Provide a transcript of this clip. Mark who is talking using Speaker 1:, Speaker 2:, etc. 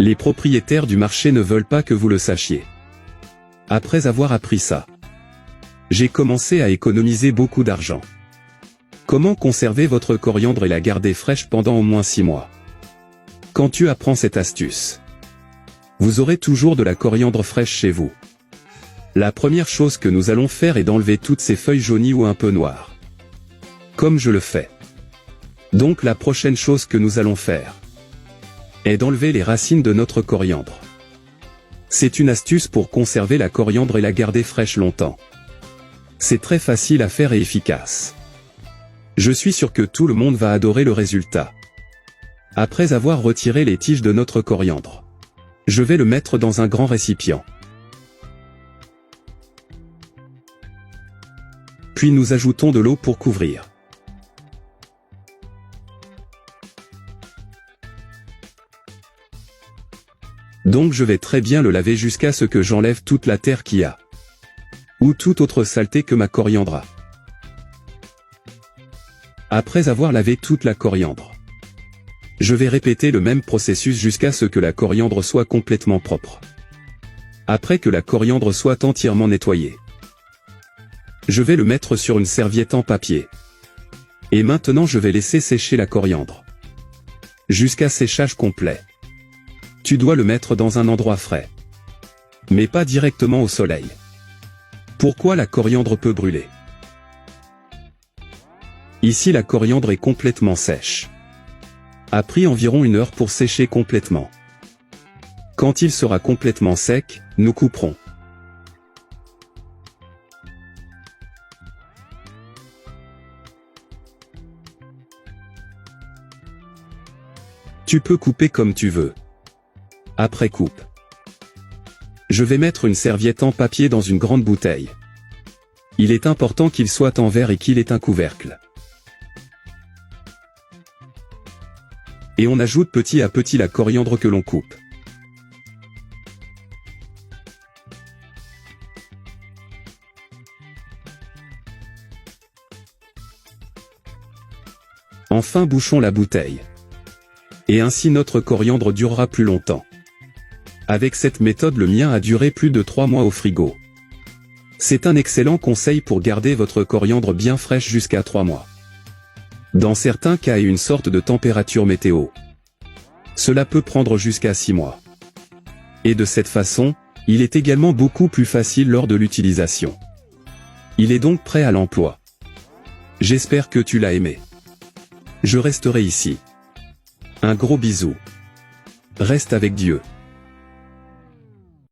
Speaker 1: Les propriétaires du marché ne veulent pas que vous le sachiez. Après avoir appris ça, j'ai commencé à économiser beaucoup d'argent. Comment conserver votre coriandre et la garder fraîche pendant au moins 6 mois? Quand tu apprends cette astuce, vous aurez toujours de la coriandre fraîche chez vous. La première chose que nous allons faire est d'enlever toutes ces feuilles jaunies ou un peu noires. Comme je le fais. Donc la prochaine chose que nous allons faire est d'enlever les racines de notre coriandre. C'est une astuce pour conserver la coriandre et la garder fraîche longtemps. C'est très facile à faire et efficace. Je suis sûr que tout le monde va adorer le résultat. Après avoir retiré les tiges de notre coriandre, je vais le mettre dans un grand récipient. Puis nous ajoutons de l'eau pour couvrir. Donc je vais très bien le laver jusqu'à ce que j'enlève toute la terre qu'il y a. Ou toute autre saleté que ma coriandre a. Après avoir lavé toute la coriandre, je vais répéter le même processus jusqu'à ce que la coriandre soit complètement propre. Après que la coriandre soit entièrement nettoyée, je vais le mettre sur une serviette en papier. Et maintenant je vais laisser sécher la coriandre. Jusqu'à séchage complet. Tu dois le mettre dans un endroit frais. Mais pas directement au soleil. Pourquoi la coriandre peut brûler? Ici la coriandre est complètement sèche. A pris environ 1 heure pour sécher complètement. Quand il sera complètement sec, nous couperons. Tu peux couper comme tu veux. Après coupe. Je vais mettre une serviette en papier dans une grande bouteille. Il est important qu'il soit en verre et qu'il ait un couvercle. Et on ajoute petit à petit la coriandre que l'on coupe. Enfin bouchons la bouteille. Et ainsi notre coriandre durera plus longtemps. Avec cette méthode le mien a duré plus de 3 mois au frigo. C'est un excellent conseil pour garder votre coriandre bien fraîche jusqu'à 3 mois. Dans certains cas et une sorte de température météo, cela peut prendre jusqu'à 6 mois. Et de cette façon, il est également beaucoup plus facile lors de l'utilisation. Il est donc prêt à l'emploi. J'espère que tu l'as aimé. Je resterai ici. Un gros bisou. Reste avec Dieu.